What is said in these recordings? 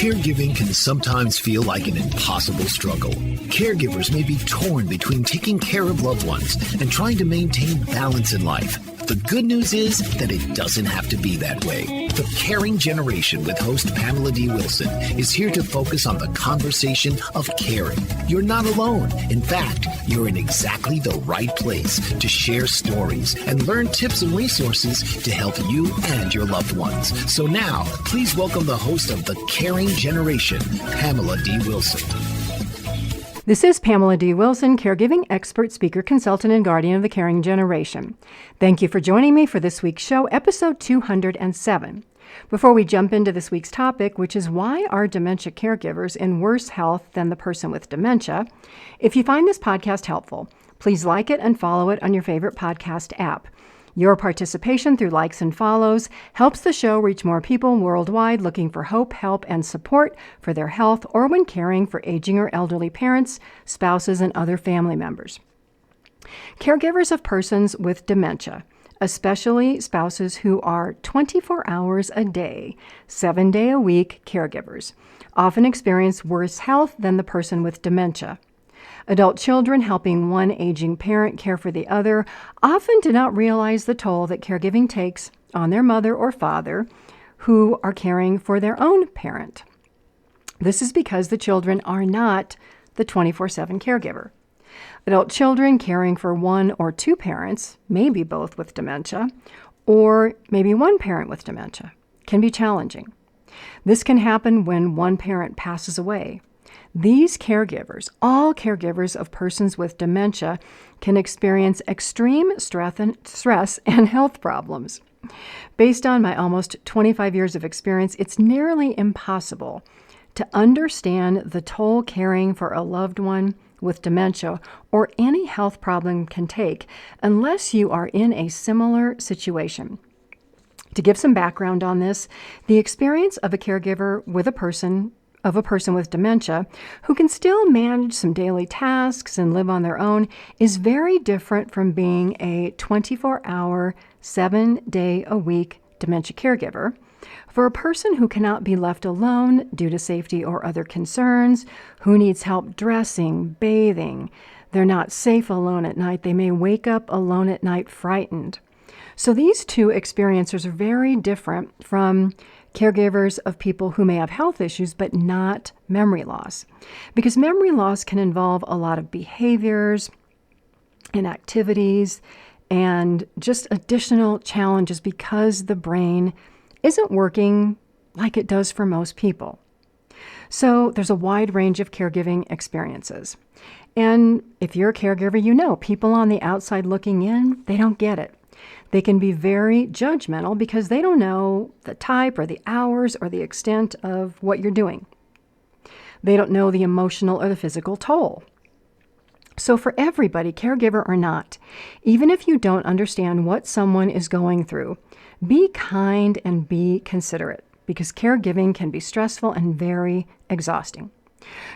Caregiving can sometimes feel like an impossible struggle. Caregivers may be torn between taking care of loved ones and trying to maintain balance in life. The good news is that it doesn't have to be that way. The Caring Generation with host Pamela D Wilson is here to focus on the conversation of caring. You're not alone. In fact, you're in exactly the right place to share stories and learn tips and resources to help you and your loved ones. So now, please welcome the host of The Caring Generation, Pamela D Wilson. This is Pamela D Wilson, caregiving expert, speaker, consultant, and guardian of the Caring Generation. Thank you for joining me for this week's show, episode 207. Before we jump into this week's topic, which is why are dementia caregivers in worse health than the person with dementia, if you find this podcast helpful, please like it and follow it on your favorite podcast app. Your participation through likes and follows helps the show reach more people worldwide looking for hope, help, and support for their health or when caring for aging or elderly parents, spouses, and other family members. Caregivers of persons with dementia, especially spouses who are 24 hours a day, 7-day-a-week caregivers, often experience worse health than the person with dementia. Adult children helping one aging parent care for the other often do not realize the toll that caregiving takes on their mother or father who are caring for their own parent. This is because the children are not the 24/7 caregiver. Adult children caring for one or two parents, maybe both with dementia, or maybe one parent with dementia, can be challenging. This can happen when one parent passes away. These caregivers, all caregivers of persons with dementia, can experience extreme stress and health problems. Based on my almost 25 years of experience, it's nearly impossible to understand the toll caring for a loved one with dementia or any health problem can take unless you are in a similar situation. To give some background on this, the experience of a caregiver with a person with dementia who can still manage some daily tasks and live on their own is very different from being a 24-hour, 7-day-a-week dementia caregiver. For a person who cannot be left alone due to safety or other concerns, who needs help dressing, bathing, they're not safe alone at night, they may wake up alone at night frightened. So these two experiences are very different from caregivers of people who may have health issues but not memory loss. Because memory loss can involve a lot of behaviors and activities and just additional challenges because the brain isn't working like it does for most people. So there's a wide range of caregiving experiences. And if you're a caregiver, you know people on the outside looking in, they don't get it. They can be very judgmental because they don't know the type or the hours or the extent of what you're doing. They don't know the emotional or the physical toll. So for everybody, caregiver or not, even if you don't understand what someone is going through, be kind and be considerate because caregiving can be stressful and very exhausting.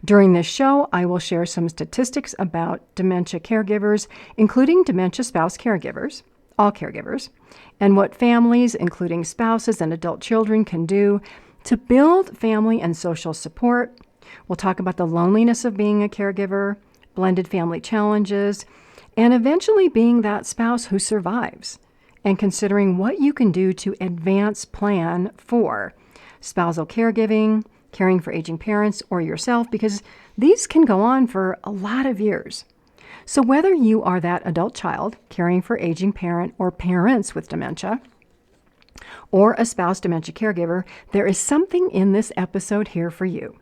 During this show, I will share some statistics about dementia caregivers, including dementia spouse caregivers, all caregivers, and what families, including spouses and adult children, can do to build family and social support. We'll talk about the loneliness of being a caregiver, blended family challenges, and eventually being that spouse who survives, and considering what you can do to advance plan for spousal caregiving, caring for aging parents, or yourself, because these can go on for a lot of years. So whether you are that adult child caring for aging parent or parents with dementia, or a spouse dementia caregiver, there is something in this episode here for you.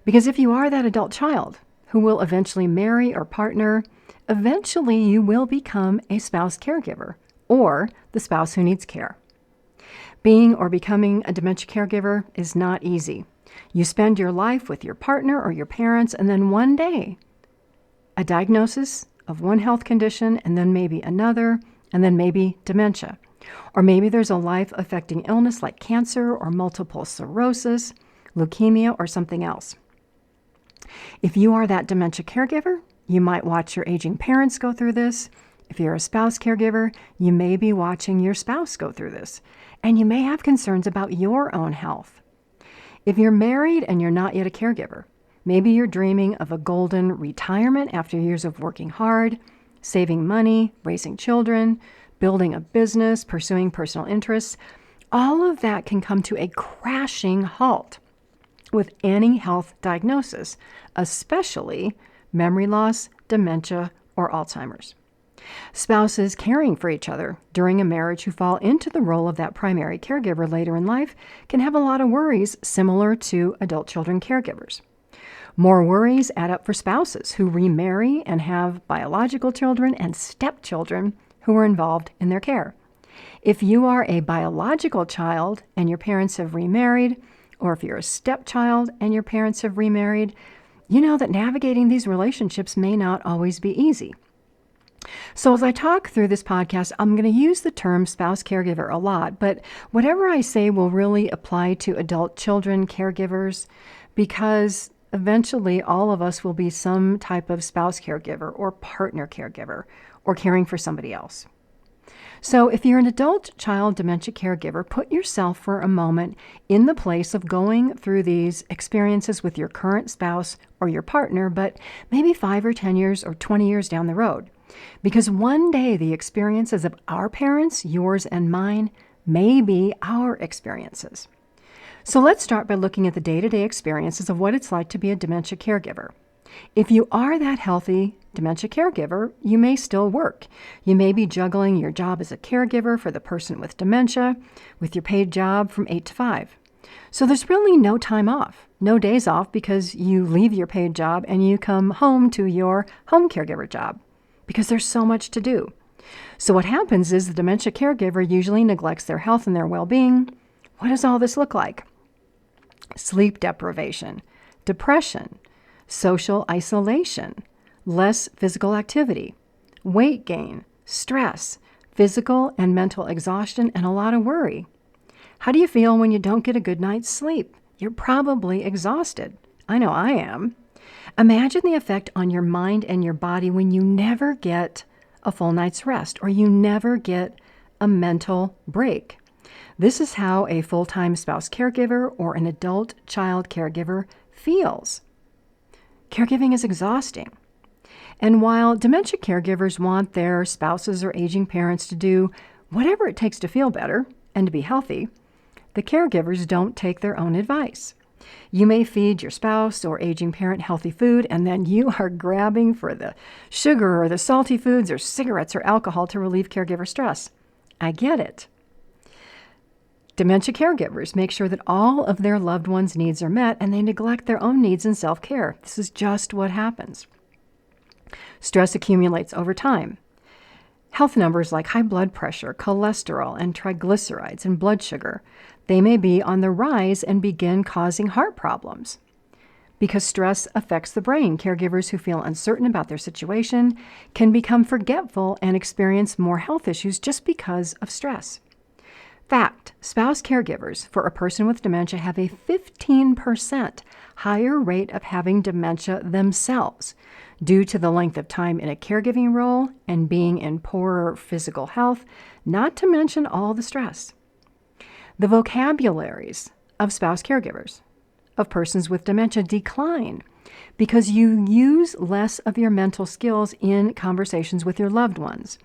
Because if you are that adult child who will eventually marry or partner, eventually you will become a spouse caregiver or the spouse who needs care. Being or becoming a dementia caregiver is not easy. You spend your life with your partner or your parents, and then one day, a diagnosis of one health condition, and then maybe another, and then maybe dementia. Or maybe there's a life-affecting illness like cancer or multiple sclerosis, leukemia, or something else. If you are that dementia caregiver, you might watch your aging parents go through this. If you're a spouse caregiver, you may be watching your spouse go through this, and you may have concerns about your own health. If you're married and you're not yet a caregiver, maybe you're dreaming of a golden retirement after years of working hard, saving money, raising children, building a business, pursuing personal interests. All of that can come to a crashing halt with any health diagnosis, especially memory loss, dementia, or Alzheimer's. Spouses caring for each other during a marriage who fall into the role of that primary caregiver later in life can have a lot of worries similar to adult children caregivers. More worries add up for spouses who remarry and have biological children and stepchildren who are involved in their care. If you are a biological child and your parents have remarried, or if you're a stepchild and your parents have remarried, you know that navigating these relationships may not always be easy. So as I talk through this podcast, I'm going to use the term spouse caregiver a lot, but whatever I say will really apply to adult children caregivers, because eventually all of us will be some type of spouse caregiver or partner caregiver or caring for somebody else. So if you're an adult child dementia caregiver, put yourself for a moment in the place of going through these experiences with your current spouse or your partner, but maybe 5 or 10 years or 20 years down the road. Because one day the experiences of our parents, yours and mine, may be our experiences. So let's start by looking at the day-to-day experiences of what it's like to be a dementia caregiver. If you are that healthy dementia caregiver, you may still work. You may be juggling your job as a caregiver for the person with dementia with your paid job from 8 to 5. So there's really no time off, no days off, because you leave your paid job and you come home to your home caregiver job because there's so much to do. So what happens is the dementia caregiver usually neglects their health and their well-being. What does all this look like? Sleep deprivation, depression, social isolation, less physical activity, weight gain, stress, physical and mental exhaustion, and a lot of worry. How do you feel when you don't get a good night's sleep? You're probably exhausted. I know I am. Imagine the effect on your mind and your body when you never get a full night's rest or you never get a mental break. This is how a full-time spouse caregiver or an adult child caregiver feels. Caregiving is exhausting. And while dementia caregivers want their spouses or aging parents to do whatever it takes to feel better and to be healthy, the caregivers don't take their own advice. You may feed your spouse or aging parent healthy food, and then you are grabbing for the sugar or the salty foods or cigarettes or alcohol to relieve caregiver stress. I get it. Dementia caregivers make sure that all of their loved ones' needs are met, and they neglect their own needs and self-care. This is just what happens. Stress accumulates over time. Health numbers like high blood pressure, cholesterol, and triglycerides and blood sugar, they may be on the rise and begin causing heart problems. Because stress affects the brain, caregivers who feel uncertain about their situation can become forgetful and experience more health issues just because of stress. Fact, spouse caregivers for a person with dementia have a 15% higher rate of having dementia themselves due to the length of time in a caregiving role and being in poorer physical health, not to mention all the stress. The vocabularies of spouse caregivers of persons with dementia decline because you use less of your mental skills in conversations with your loved ones.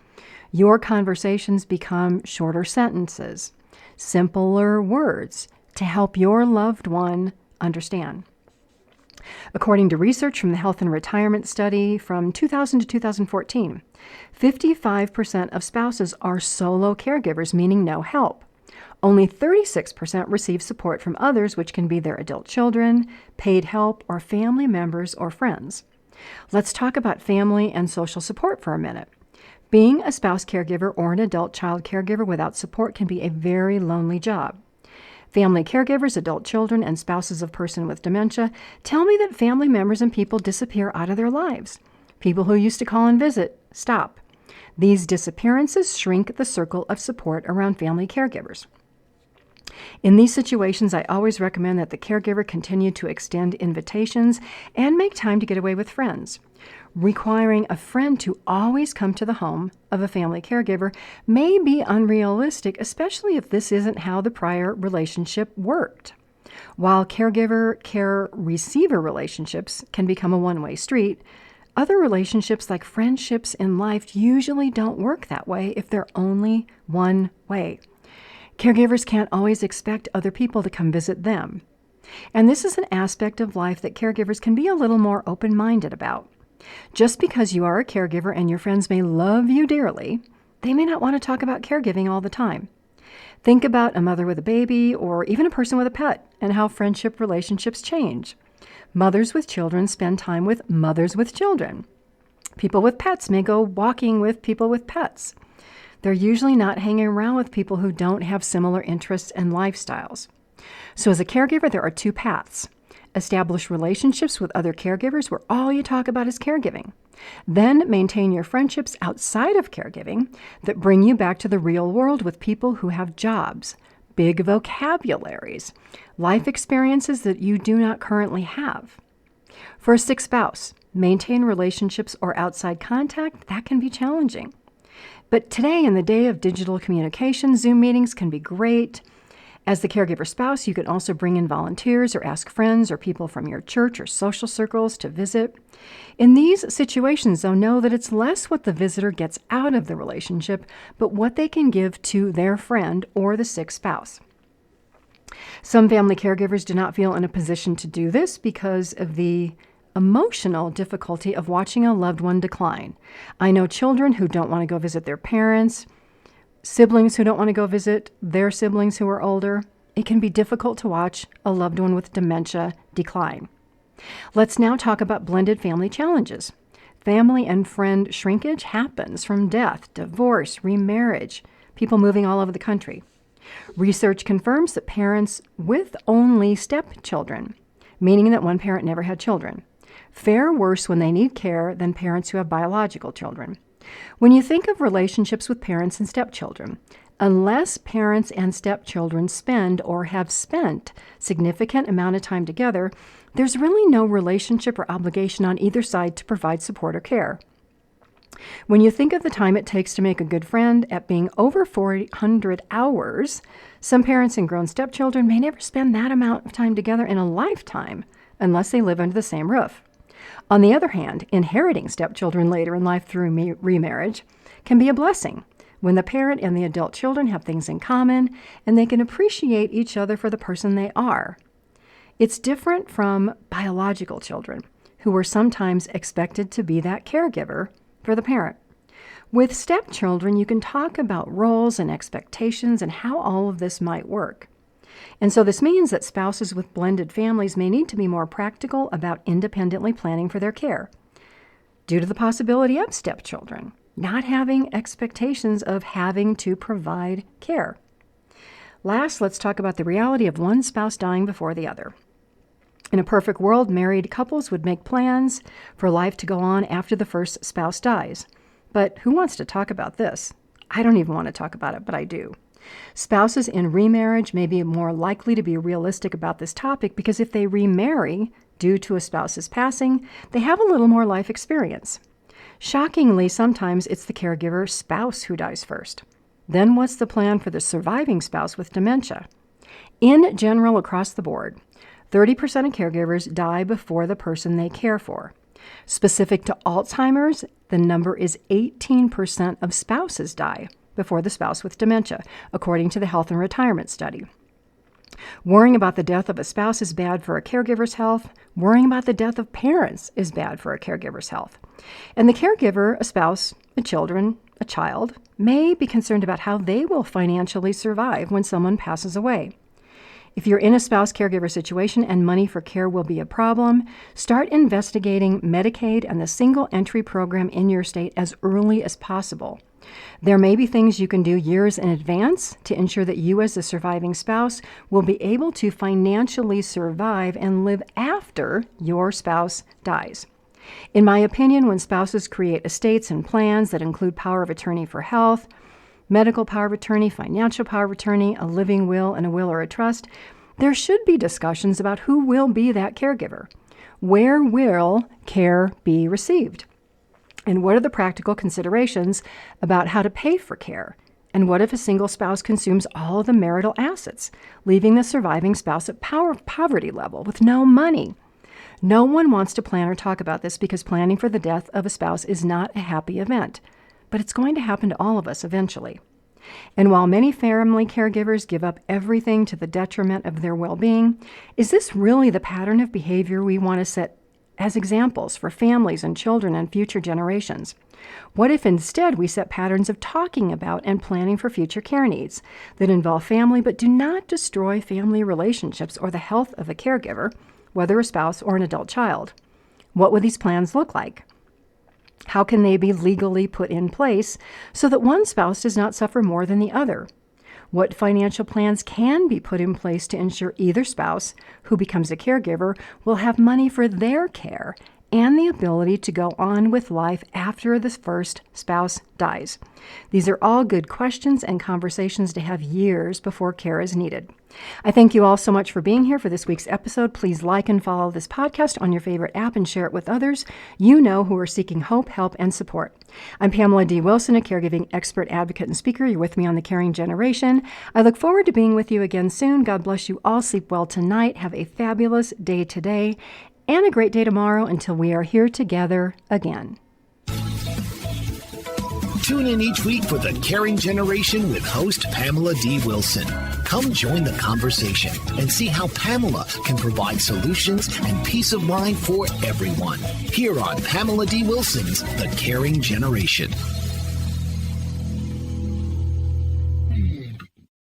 Your conversations become shorter sentences, simpler words to help your loved one understand. According to research from the Health and Retirement Study from 2000 to 2014, 55% of spouses are solo caregivers, meaning no help. Only 36% receive support from others, which can be their adult children, paid help, or family members or friends. Let's talk about family and social support for a minute. Being a spouse caregiver or an adult child caregiver without support can be a very lonely job. Family caregivers, adult children, and spouses of person with dementia tell me that family members and people disappear out of their lives. People who used to call and visit stop. These disappearances shrink the circle of support around family caregivers. In these situations, I always recommend that the caregiver continue to extend invitations and make time to get away with friends. Requiring a friend to always come to the home of a family caregiver may be unrealistic, especially if this isn't how the prior relationship worked. While caregiver-care receiver relationships can become a one-way street, other relationships like friendships in life usually don't work that way if they're only one way. Caregivers can't always expect other people to come visit them. And this is an aspect of life that caregivers can be a little more open-minded about. Just because you are a caregiver and your friends may love you dearly, they may not want to talk about caregiving all the time. Think about a mother with a baby or even a person with a pet and how friendship relationships change. Mothers with children spend time with mothers with children. People with pets may go walking with people with pets. They're usually not hanging around with people who don't have similar interests and lifestyles. So as a caregiver, there are two paths. Establish relationships with other caregivers where all you talk about is caregiving. Then maintain your friendships outside of caregiving that bring you back to the real world with people who have jobs, big vocabularies, life experiences that you do not currently have. For a sick spouse, maintain relationships or outside contact, that can be challenging. But today, in the day of digital communication, Zoom meetings can be great. As the caregiver spouse, you can also bring in volunteers or ask friends or people from your church or social circles to visit. In these situations, though, know that it's less what the visitor gets out of the relationship, but what they can give to their friend or the sick spouse. Some family caregivers do not feel in a position to do this because of the emotional difficulty of watching a loved one decline. I know children who don't want to go visit their parents, siblings who don't want to go visit their siblings who are older. It can be difficult to watch a loved one with dementia decline. Let's now talk about blended family challenges. Family and friend shrinkage happens from death, divorce, remarriage, people moving all over the country. Research confirms that parents with only stepchildren, meaning that one parent never had children, fare worse when they need care than parents who have biological children. When you think of relationships with parents and stepchildren, unless parents and stepchildren spend or have spent significant amount of time together, there's really no relationship or obligation on either side to provide support or care. When you think of the time it takes to make a good friend at being over 400 hours, some parents and grown stepchildren may never spend that amount of time together in a lifetime unless they live under the same roof. On the other hand, inheriting stepchildren later in life through remarriage can be a blessing when the parent and the adult children have things in common and they can appreciate each other for the person they are. It's different from biological children, who are sometimes expected to be that caregiver for the parent. With stepchildren, you can talk about roles and expectations and how all of this might work. And so this means that spouses with blended families may need to be more practical about independently planning for their care, due to the possibility of stepchildren not having expectations of having to provide care. Last, let's talk about the reality of one spouse dying before the other. In a perfect world, married couples would make plans for life to go on after the first spouse dies. But who wants to talk about this? I don't even want to talk about it, but I do. Spouses in remarriage may be more likely to be realistic about this topic because if they remarry due to a spouse's passing, they have a little more life experience. Shockingly, sometimes it's the caregiver spouse who dies first. Then what's the plan for the surviving spouse with dementia? In general, across the board, 30% of caregivers die before the person they care for. Specific to Alzheimer's, the number is 18% of spouses die before the spouse with dementia, according to the Health and Retirement Study. Worrying about the death of a spouse is bad for a caregiver's health. Worrying about the death of parents is bad for a caregiver's health. And the caregiver, a spouse, a child, may be concerned about how they will financially survive when someone passes away. If you're in a spouse-caregiver situation and money for care will be a problem, start investigating Medicaid and the single entry program in your state as early as possible. There may be things you can do years in advance to ensure that you as the surviving spouse will be able to financially survive and live after your spouse dies. In my opinion, when spouses create estates and plans that include power of attorney for health, medical power of attorney, financial power of attorney, a living will, and a will or a trust, there should be discussions about who will be that caregiver. Where will care be received? And what are the practical considerations about how to pay for care And what if a single spouse consumes all of the marital assets, leaving the surviving spouse at poverty level with no money? No one wants to plan or talk about this because planning for the death of a spouse is not a happy event, but it's going to happen to all of us eventually. And while many family caregivers give up everything to the detriment of their well-being, is this really the pattern of behavior we want to set as examples for families and children and future generations? What if instead we set patterns of talking about and planning for future care needs that involve family but do not destroy family relationships or the health of a caregiver, whether a spouse or an adult child? What would these plans look like? How can they be legally put in place so that one spouse does not suffer more than the other? What financial plans can be put in place to ensure either spouse who becomes a caregiver will have money for their care and the ability to go on with life after the first spouse dies? These are all good questions and conversations to have years before care is needed. I thank you all so much for being here for this week's episode. Please like and follow this podcast on your favorite app and share it with others you know who are seeking hope, help, and support. I'm Pamela D Wilson, a caregiving expert, advocate, and speaker. You're with me on The Caring Generation. I look forward to being with you again soon. God bless you all. Sleep well tonight. Have a fabulous day today and a great day tomorrow until we are here together again. Tune in each week for The Caring Generation with host Pamela D Wilson. Come join the conversation and see how Pamela can provide solutions and peace of mind for everyone. Here on Pamela D Wilson's The Caring Generation.